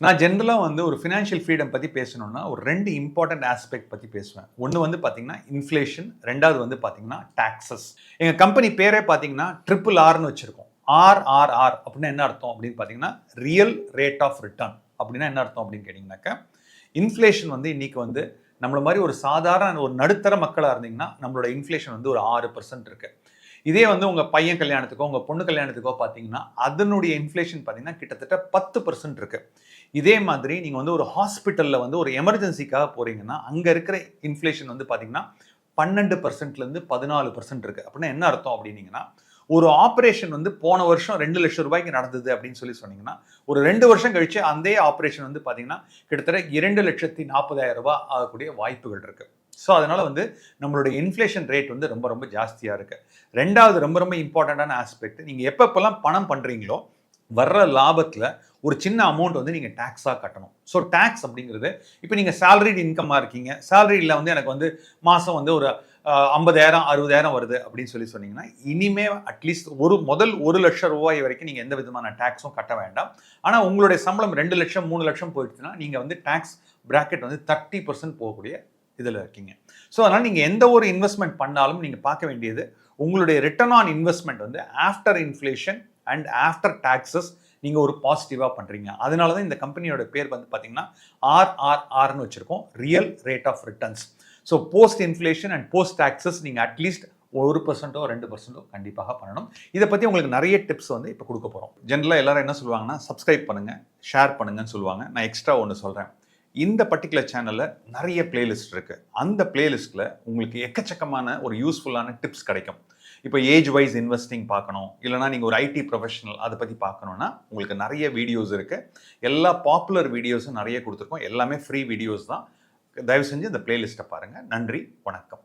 நான் ஜென்ரலாக வந்து ஒரு ஃபினான்ஷியல் ஃப்ரீடம் பற்றி பேசணும்னா ஒரு ரெண்டு இம்பார்ட்டன்ட் ஆஸ்பெக்ட் பற்றி பேசுவேன். ஒன்று வந்து பார்த்தீங்கன்னா இன்ஃப்ளேஷன், ரெண்டாவது வந்து பார்த்தீங்கன்னா டாக்ஸஸ். எங்கள் கம்பெனி பேரே பார்த்தீங்கன்னா RRRன்னு வச்சுருக்கோம். RRR அப்படின்னா என்ன அர்த்தம் அப்படின்னு பார்த்தீங்கன்னா ரியல் ரேட் ஆஃப் ரிட்டர்ன். அப்படின்னா என்ன அர்த்தம் அப்படின்னு கேட்டிங்கனாக்கா, இன்ஃப்ளேஷன் வந்து இன்னைக்கு வந்து நம்மள மாதிரி ஒரு சாதாரண ஒரு நடுத்தர மக்களாக இருந்தீங்கன்னா நம்மளோட இன்ஃப்ளேஷன் வந்து ஒரு 6% இருக்கு. இதே வந்து உங்க பையன் கல்யாணத்துக்கோ உங்க பொண்ணு கல்யாணத்துக்கோ பார்த்தீங்கன்னா அதனுடைய இன்ஃப்ளேஷன் பார்த்தீங்கன்னா கிட்டத்தட்ட 10% இருக்கு. இதே மாதிரி நீங்க வந்து ஒரு ஹாஸ்பிட்டல்ல வந்து ஒரு எமர்ஜென்சிக்காக போறீங்கன்னா அங்க இருக்கிற இன்ஃப்ளேஷன் வந்து பார்த்தீங்கன்னா 12%ல இருந்து 14% இருக்கு. அப்படின்னா என்ன அர்த்தம் அப்படின்னீங்கன்னா, ஒரு ஆபரேஷன் வந்து போன வருஷம் 2 லட்சம் ரூபாய்க்கு நடந்தது அப்படின்னு சொன்னீங்கன்னா, ஒரு 2 வருஷம் கழிச்சு அந்த ஆபரேஷன் வந்து பார்த்தீங்கன்னா கிட்டத்தட்ட 2,40,000 ரூபாய் ஆகக்கூடிய வாய்ப்புகள் இருக்கு. ஸோ அதனால வந்து நம்மளுடைய இன்ஃப்ளேஷன் ரேட் வந்து ரொம்ப ரொம்ப ஜாஸ்தியாக இருக்கு. ரெண்டாவது ரொம்ப ரொம்ப இம்பார்ட்டண்டான ஆஸ்பெக்ட், நீங்க எப்பப்பெல்லாம் பணம் பண்றீங்களோ வர்ற லாபத்துல ஒரு சின்ன அமௌண்ட் வந்து நீங்க டாக்ஸா கட்டணும். ஸோ டாக்ஸ் அப்படிங்கிறது, இப்போ நீங்க சேலரிட் இன்கம்மா இருக்கீங்க, சேலரியில் வந்து எனக்கு வந்து மாசம் வந்து ஒரு 50,000 60,000 வருது அப்படின்னு சொன்னீங்கன்னா, இனிமே அட்லீஸ்ட் முதல் 1 லட்சம் ரூபாய் வரைக்கும் நீங்க எந்த விதமான டாக்ஸும் கட்ட வேண்டாம். ஆனா உங்களுடைய சம்பளம் 2 லட்சம் 3 லட்சம் போயிடுச்சுன்னா நீங்க வந்து டாக்ஸ் பிராக்கெட் வந்து 30% போகக்கூடிய இதில் இருக்கீங்க. ஸோ அதனால் நீங்கள் எந்த ஒரு இன்வெஸ்ட்மெண்ட் பண்ணாலும் நீங்கள் பார்க்க வேண்டியது உங்களுடைய ரிட்டர்ன் ஆன் இன்வெஸ்ட்மெண்ட் வந்து after inflation and after taxes நீங்கள் ஒரு பாசிட்டிவாக பண்ணுறீங்க. அதனால தான் இந்த கம்பெனியோட பேர் வந்து பார்த்தீங்கன்னா RRRன்னு வச்சுருக்கோம், real rate of returns. So post inflation and post taxes நீங்கள் அட்லீஸ்ட் 1%ஓ 2% கண்டிப்பாக பண்ணணும். இதை பற்றி உங்களுக்கு நிறைய டிப்ஸ் வந்து இப்போ கொடுக்க போகிறோம். ஜென்ரலாக எல்லாரும் என்ன சொல்லுவாங்கன்னா, சப்ஸ்கிரைப் பண்ணுங்கள், ஷேர் பண்ணுங்கன்னு சொல்லுவாங்க. நான் எக்ஸ்ட்ரா ஒன்று சொல்கிறேன். இந்த பர்டிகுலர் சேனலில் நிறைய பிளேலிஸ்ட் இருக்குது. அந்த பிளேலிஸ்ட்டில் உங்களுக்கு எக்கச்சக்கமான ஒரு யூஸ்ஃபுல்லான டிப்ஸ் கிடைக்கும். இப்போ ஏஜ் வைஸ் இன்வெஸ்டிங் பார்க்கணும், இல்லைனா நீங்கள் ஒரு ஐடி ப்ரொஃபஷனல் அதை பற்றி பார்க்கணுன்னா உங்களுக்கு நிறைய வீடியோஸ் இருக்குது. எல்லா பாப்புலர் வீடியோஸும் நிறைய கொடுத்துருக்கோம். எல்லாமே ஃப்ரீ வீடியோஸ் தான். தயவு செஞ்சு இந்த பிளேலிஸ்ட்டை பாருங்கள். நன்றி, வணக்கம்.